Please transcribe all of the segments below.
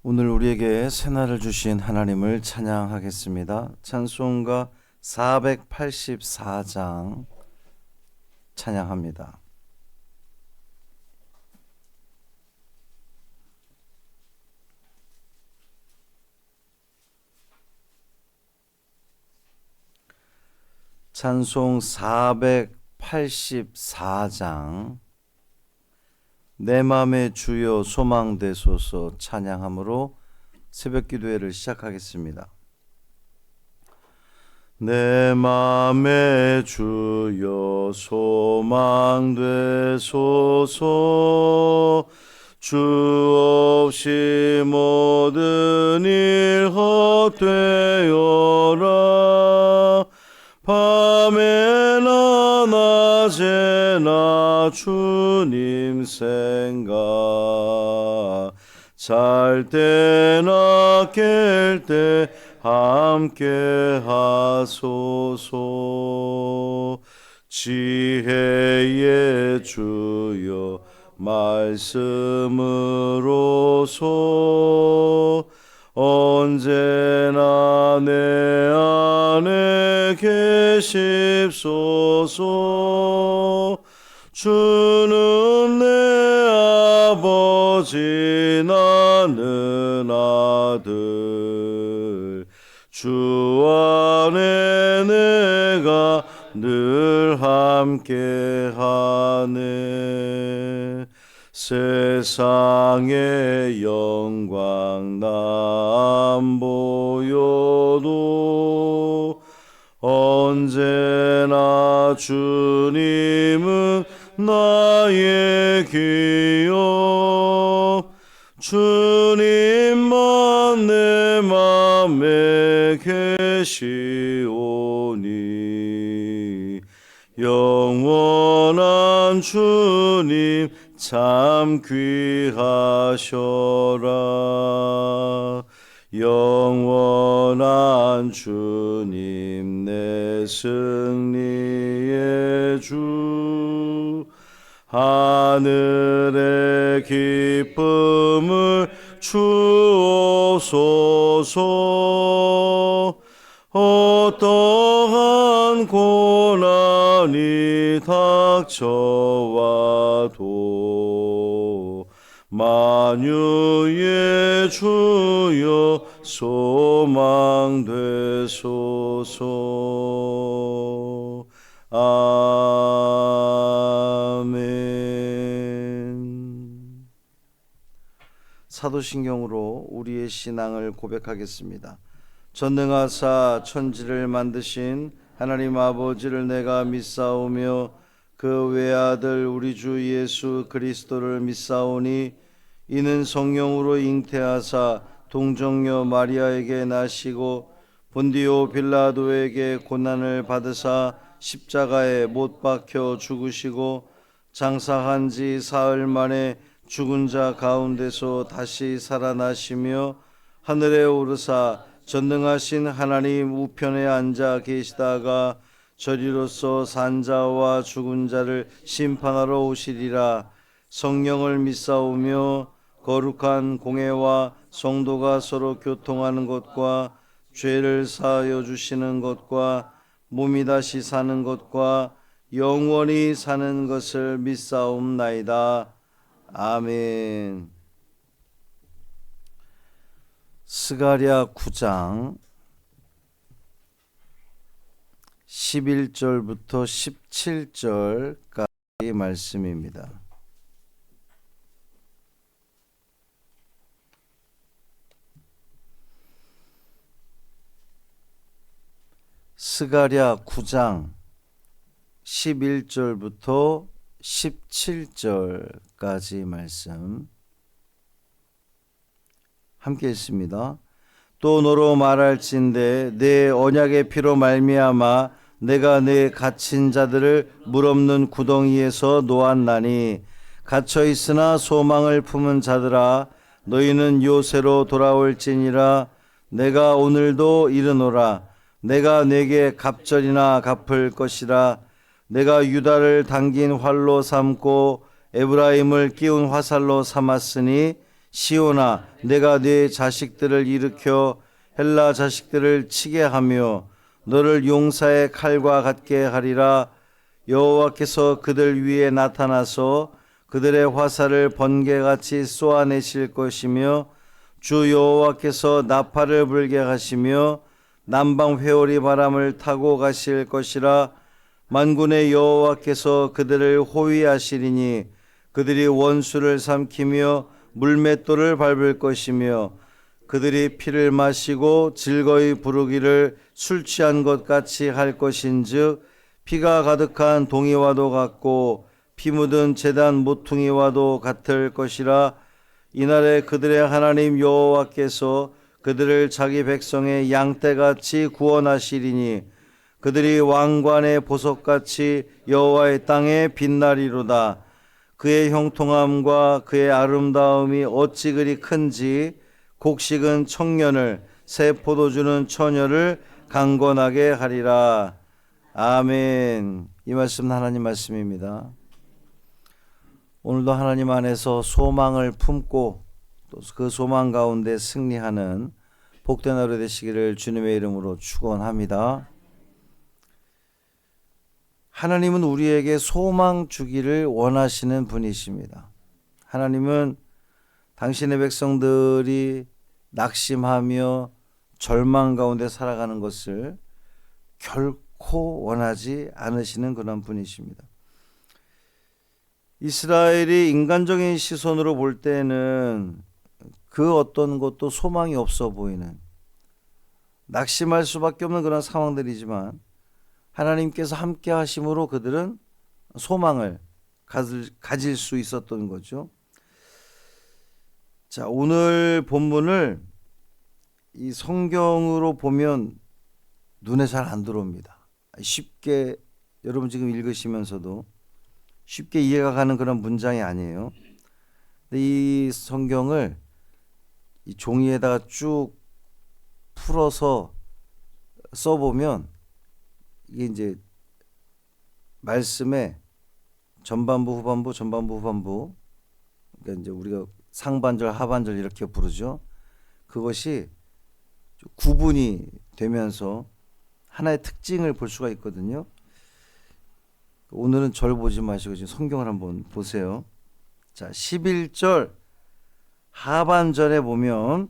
오늘 우리에게 새날을 주신 하나님을 찬양하겠습니다. 찬송가 484장 찬양합니다. 찬송 484장 내 맘의 주여 소망되소서 찬양함으로 새벽기도회를 시작하겠습니다. 내 맘의 주여 소망되소서 주 없이 모든 일 헛되어라 밤에나 낮에나 주님 생각 잘 때나 깰 때 함께 하소서 지혜의 주여 말씀으로서 언제나 내 안에 계십소서 주는 내 아버지 나는 아들 주 안에 내가 늘 함께하네 세상의 영광 남 보여도 언제나 주님은 나의 기억 주님만 내 맘에 계시오니 영원한 주님 참 귀하셔라 영원한 주님 내 승리의 주 하늘의 기쁨을 주옵소서 어떠한 고난이 닥쳐와도 만유의 주여 소망되소서 아멘. 사도신경으로 우리의 신앙을 고백하겠습니다. 전능하사 천지를 만드신 하나님 아버지를 내가 믿사오며 그 외아들 우리 주 예수 그리스도를 믿사오니 이는 성령으로 잉태하사 동정녀 마리아에게 나시고 본디오 빌라도에게 고난을 받으사 십자가에 못 박혀 죽으시고 장사한 지 사흘 만에 죽은 자 가운데서 다시 살아나시며 하늘에 오르사 전능하신 하나님 우편에 앉아 계시다가 저리로서 산자와 죽은 자를 심판하러 오시리라. 성령을 믿사오며 거룩한 공회와 성도가 서로 교통하는 것과 죄를 사하여 주시는 것과 몸이 다시 사는 것과 영원히 사는 것을 믿사옵나이다. 아멘. 스가랴 9장 11절부터 17절까지 말씀입니다. 스가랴 9장 11절부터 17절까지 말씀 함께 읽습니다. 또 너로 말할진대 내 언약의 피로 말미암아 내가 내 갇힌 자들을 물 없는 구덩이에서 놓았나니 갇혀 있으나 소망을 품은 자들아 너희는 요새로 돌아올지니라. 내가 오늘도 이르노라. 내가 내게 갑절이나 갚을 것이라. 내가 유다를 당긴 활로 삼고 에브라임을 끼운 화살로 삼았으니 시온아 내가 네 자식들을 일으켜 헬라 자식들을 치게 하며 너를 용사의 칼과 같게 하리라. 여호와께서 그들 위에 나타나서 그들의 화살을 번개같이 쏘아내실 것이며 주 여호와께서 나팔을 불게 하시며 남방 회오리 바람을 타고 가실 것이라. 만군의 여호와께서 그들을 호위하시리니 그들이 원수를 삼키며 물맷돌을 밟을 것이며 그들이 피를 마시고 즐거이 부르기를 술 취한 것 같이 할 것인즉 피가 가득한 동이와도 같고 피 묻은 제단 모퉁이와도 같을 것이라. 이날에 그들의 하나님 여호와께서 그들을 자기 백성의 양떼같이 구원하시리니 그들이 왕관의 보석같이 여호와의 땅에 빛나리로다. 그의 형통함과 그의 아름다움이 어찌 그리 큰지 곡식은 청년을 새 포도주는 처녀를 강건하게 하리라. 아멘. 이 말씀은 하나님 말씀입니다. 오늘도 하나님 안에서 소망을 품고 또 그 소망 가운데 승리하는 복된 하루 되시기를 주님의 이름으로 축원합니다. 하나님은 우리에게 소망 주기를 원하시는 분이십니다. 하나님은 당신의 백성들이 낙심하며 절망 가운데 살아가는 것을 결코 원하지 않으시는 그런 분이십니다. 이스라엘이 인간적인 시선으로 볼 때는 그 어떤 것도 소망이 없어 보이는, 낙심할 수밖에 없는 그런 상황들이지만 하나님께서 함께 하심으로 그들은 소망을 가질 수 있었던 거죠. 자, 오늘 본문을 이 성경으로 보면 눈에 잘 안 들어옵니다. 쉽게 여러분 지금 읽으시면서도 쉽게 이해가 가는 그런 문장이 아니에요. 근데 이 성경을 이 종이에다가 쭉 풀어서 써보면 이게 이제 말씀의 전반부, 후반부, 전반부, 후반부, 그러니까 이제 우리가 상반절, 하반절 이렇게 부르죠. 그것이 구분이 되면서 하나의 특징을 볼 수가 있거든요. 오늘은 절 보지 마시고 지금 성경을 한번 보세요. 자, 11절 하반절에 보면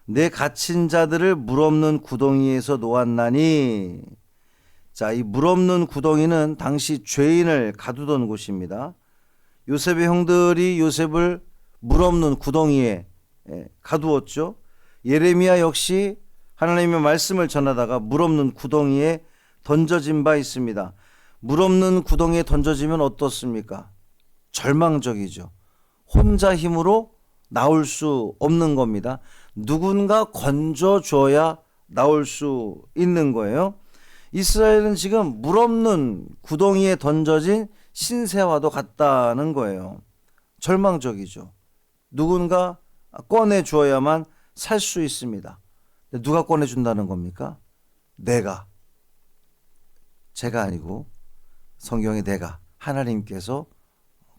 내 갇힌 자들을 물 없는 구덩이에서 놓았나니, 자, 이 물 없는 구덩이는 당시 죄인을 가두던 곳입니다. 요셉의 형들이 요셉을 물 없는 구덩이에 가두었죠. 예레미야 역시 하나님의 말씀을 전하다가 물 없는 구덩이에 던져진 바 있습니다. 물 없는 구덩이에 던져지면 어떻습니까? 절망적이죠. 혼자 힘으로 나올 수 없는 겁니다. 누군가 건져줘야 나올 수 있는 거예요. 이스라엘은 지금 물 없는 구덩이에 던져진 신세와도 같다는 거예요. 절망적이죠. 누군가 꺼내줘야만 살 수 있습니다. 누가 꺼내준다는 겁니까? 제가 아니고 성경의 내가, 하나님께서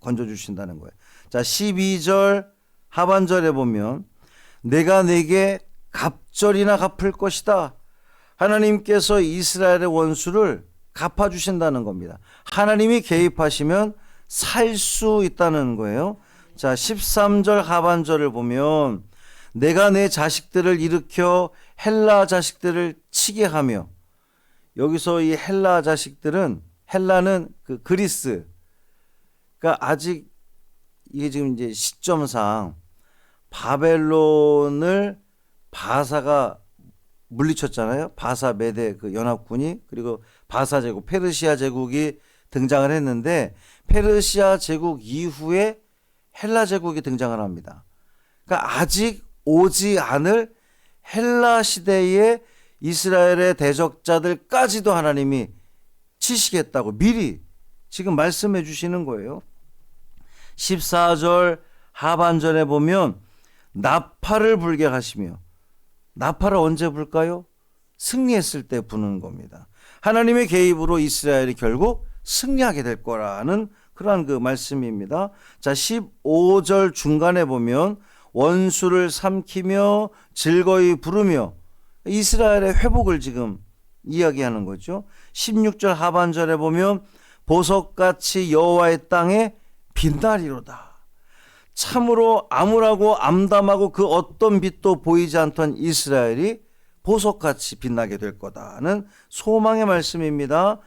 건져주신다는 거예요. 자, 12절 하반절에 보면 내가 내게 갑절이나 갚을 것이다. 하나님께서 이스라엘의 원수를 갚아주신다는 겁니다. 하나님이 개입하시면 살 수 있다는 거예요. 자, 13절 하반절을 보면 내가 내 자식들을 일으켜 헬라 자식들을 치게 하며, 여기서 이 헬라 자식들은, 헬라는 그 그리스, 그러니까 아직 이게 지금 이제 시점상 바벨론을 바사가 물리쳤잖아요. 바사 메대 그 연합군이, 그리고 바사 제국, 페르시아 제국이 등장을 했는데 페르시아 제국 이후에 헬라 제국이 등장을 합니다. 그러니까 아직 오지 않을 헬라 시대의 이스라엘의 대적자들까지도 하나님이 치시겠다고 미리 지금 말씀해 주시는 거예요. 14절 하반절에 보면 나팔을 불게 하시며, 나팔을 언제 불까요? 승리했을 때 부는 겁니다. 하나님의 개입으로 이스라엘이 결국 승리하게 될 거라는 그러한 그 말씀입니다. 자, 15절 중간에 보면 원수를 삼키며 즐거이 부르며 이스라엘의 회복을 지금 이야기하는 거죠. 16절 하반절에 보면 보석같이 여호와의 땅에 빛나리로다. 참으로 암울하고 암담하고 그 어떤 빛도 보이지 않던 이스라엘이 보석같이 빛나게 될 거다는 소망의 말씀입니다.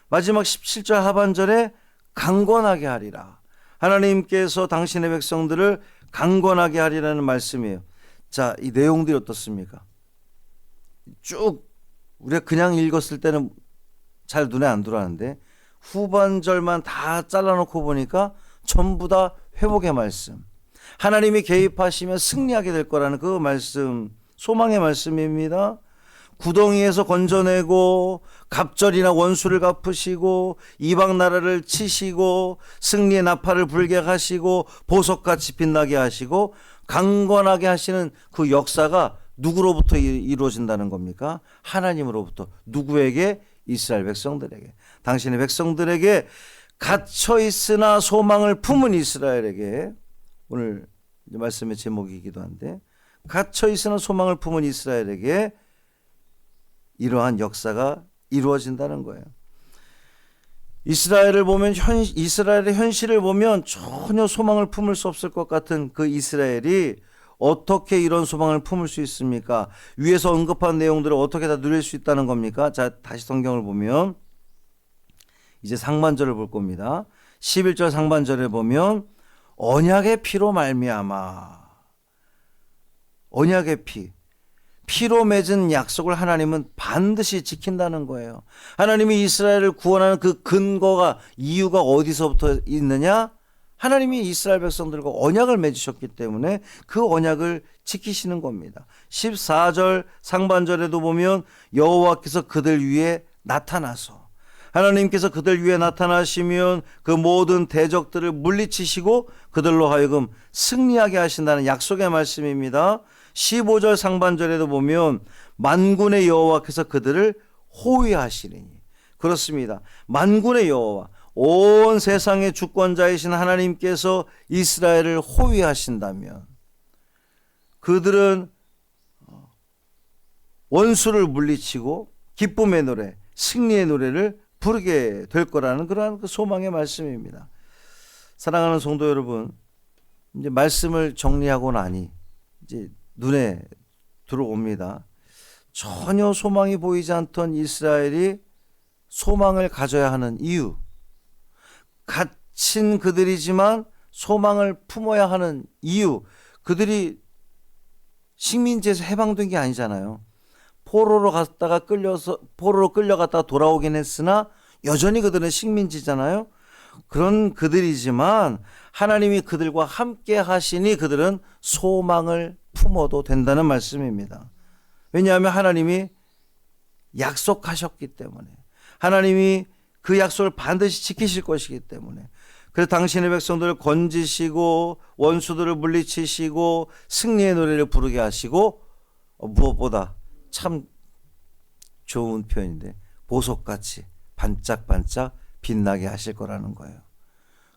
마지막 17절 하반절에 강건하게 하리라. 하나님께서 당신의 백성들을 강건하게 하리라는 말씀이에요. 자, 이 내용들이 어떻습니까? 쭉 우리가 그냥 읽었을 때는 잘 눈에 안 들어왔는데 후반절만 다 잘라놓고 보니까 전부 다 회복의 말씀, 하나님이 개입하시면 승리하게 될 거라는 그 말씀, 소망의 말씀입니다. 구덩이에서 건져내고 갑절이나 원수를 갚으시고 이방 나라를 치시고 승리의 나팔을 불게 하시고 보석같이 빛나게 하시고 강건하게 하시는 그 역사가 누구로부터 이루어진다는 겁니까? 하나님으로부터. 누구에게? 이스라엘 백성들에게. 당신의 백성들에게 갇혀 있으나 소망을 품은 이스라엘에게, 오늘 말씀의 제목이기도 한데, 갇혀 있으나 소망을 품은 이스라엘에게 이러한 역사가 이루어진다는 거예요. 이스라엘을 보면 이스라엘의 현실을 보면 전혀 소망을 품을 수 없을 것 같은 그 이스라엘이 어떻게 이런 소망을 품을 수 있습니까? 위에서 언급한 내용들을 어떻게 다 누릴 수 있다는 겁니까? 자, 다시 성경을 보면 이제 상반절을 볼 겁니다. 11절 상반절에 보면 언약의 피로 말미암아, 언약의 피로 맺은 약속을 하나님은 반드시 지킨다는 거예요. 하나님이 이스라엘을 구원하는 그 근거가, 이유가 어디서부터 있느냐? 하나님이 이스라엘 백성들과 언약을 맺으셨기 때문에 그 언약을 지키시는 겁니다. 14절 상반절에도 보면 여호와께서 그들 위에 나타나서, 하나님께서 그들 위에 나타나시면 그 모든 대적들을 물리치시고 그들로 하여금 승리하게 하신다는 약속의 말씀입니다. 15절 상반절에도 보면 만군의 여호와께서 그들을 호위하시리니. 그렇습니다. 만군의 여호와, 온 세상의 주권자이신 하나님께서 이스라엘을 호위하신다면 그들은 원수를 물리치고 기쁨의 노래, 승리의 노래를 부르게 될 거라는 그러한 그 소망의 말씀입니다. 사랑하는 성도 여러분, 이제 말씀을 정리하고 나니 이제 눈에 들어옵니다. 전혀 소망이 보이지 않던 이스라엘이 소망을 가져야 하는 이유, 갇힌 그들이지만 소망을 품어야 하는 이유, 그들이 식민지에서 해방된 게 아니잖아요. 포로로 끌려갔다가 돌아오긴 했으나 여전히 그들은 식민지잖아요. 그런 그들이지만 하나님이 그들과 함께 하시니 그들은 소망을 품어도 된다는 말씀입니다. 왜냐하면 하나님이 약속하셨기 때문에, 하나님이 그 약속을 반드시 지키실 것이기 때문에, 그래서 당신의 백성들을 건지시고 원수들을 물리치시고 승리의 노래를 부르게 하시고, 무엇보다 참 좋은 표현인데 보석같이 반짝반짝 빛나게 하실 거라는 거예요.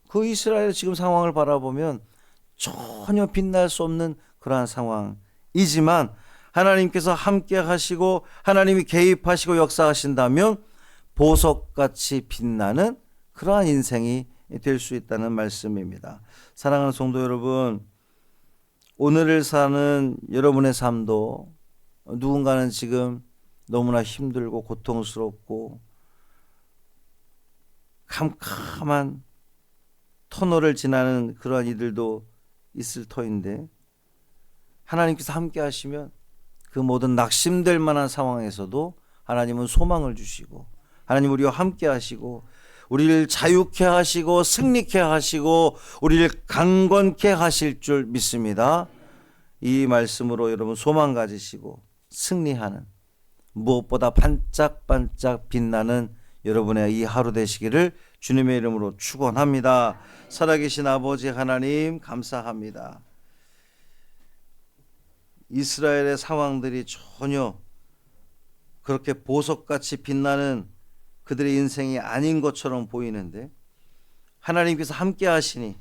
그 이스라엘 지금 상황을 바라보면 전혀 빛날 수 없는 그러한 상황이지만 하나님께서 함께 하시고 하나님이 개입하시고 역사하신다면 보석같이 빛나는 그러한 인생이 될 수 있다는 말씀입니다. 사랑하는 성도 여러분, 오늘을 사는 여러분의 삶도 누군가는 지금 너무나 힘들고 고통스럽고 캄캄한 터널을 지나는 그러한 이들도 있을 터인데, 하나님께서 함께 하시면 그 모든 낙심될 만한 상황에서도 하나님은 소망을 주시고, 하나님 우리와 함께 하시고 우리를 자유케 하시고 승리케 하시고 우리를 강건케 하실 줄 믿습니다. 이 말씀으로 여러분 소망 가지시고 승리하는, 무엇보다 반짝반짝 빛나는 여러분의 이 하루 되시기를 주님의 이름으로 축원합니다. 살아계신 아버지 하나님 감사합니다. 이스라엘의 상황들이 전혀 그렇게 보석같이 빛나는 그들의 인생이 아닌 것처럼 보이는데 하나님께서 함께 하시니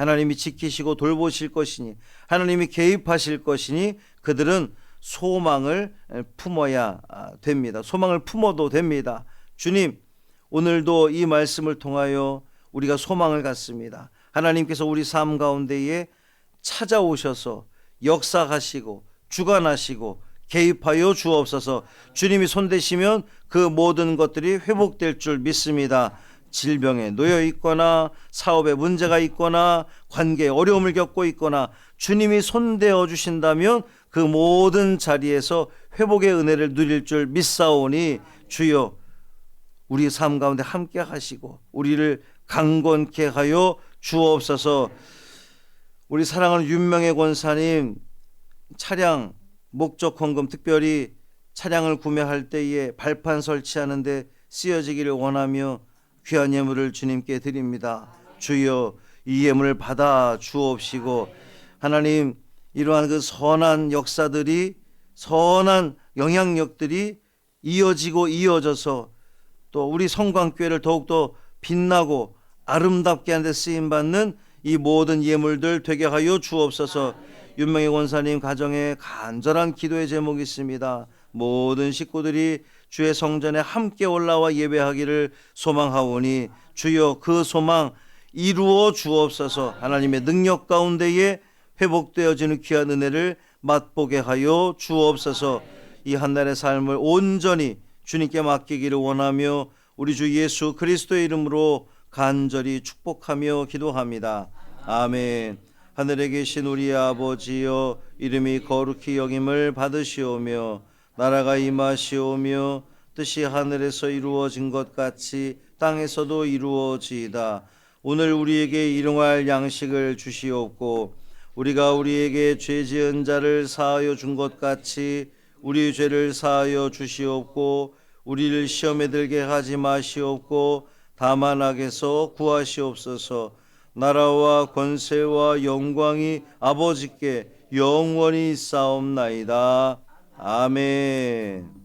하나님이 지키시고 돌보실 것이니 하나님이 개입하실 것이니 그들은 소망을 품어야 됩니다. 소망을 품어도 됩니다. 주님, 오늘도 이 말씀을 통하여 우리가 소망을 갖습니다. 하나님께서 우리 삶 가운데에 찾아오셔서 역사하시고 주관하시고 개입하여 주옵소서. 주님이 손대시면 그 모든 것들이 회복될 줄 믿습니다. 질병에 놓여 있거나 사업에 문제가 있거나 관계에 어려움을 겪고 있거나 주님이 손대어 주신다면 그 모든 자리에서 회복의 은혜를 누릴 줄 믿사오니 주여 우리 삶 가운데 함께 하시고 우리를 강건케 하여 주옵소서. 우리 사랑하는 윤명의 권사님 차량 목적 헌금, 특별히 차량을 구매할 때에 발판 설치하는데 쓰여지기를 원하며 귀한 예물을 주님께 드립니다. 주여 이 예물을 받아 주옵시고 하나님 이러한 그 선한 역사들이 선한 영향력들이 이어지고 이어져서 또 우리 성광교회를 더욱더 빛나고 아름답게 하는 데 쓰임받는 이 모든 예물들 되게 하여 주옵소서. 윤명의 권사님 가정에 간절한 기도의 제목이 있습니다. 모든 식구들이 주의 성전에 함께 올라와 예배하기를 소망하오니 주여 그 소망 이루어 주옵소서. 하나님의 능력 가운데에 회복되어지는 귀한 은혜를 맛보게 하여 주옵소서. 이 한날의 삶을 온전히 주님께 맡기기를 원하며 우리 주 예수 그리스도의 이름으로 간절히 축복하며 기도합니다. 아멘. 하늘에 계신 우리 아버지여, 이름이 거룩히 여김을 받으시오며 나라가 임하시오며 뜻이 하늘에서 이루어진 것 같이 땅에서도 이루어지이다. 오늘 우리에게 일용할 양식을 주시옵고 우리가 우리에게 죄 지은 자를 사하여 준 것 같이 우리 죄를 사하여 주시옵고 우리를 시험에 들게 하지 마시옵고 다만 악에서 구하시옵소서. 나라와 권세와 영광이 아버지께 영원히 있사옵나이다. 아멘.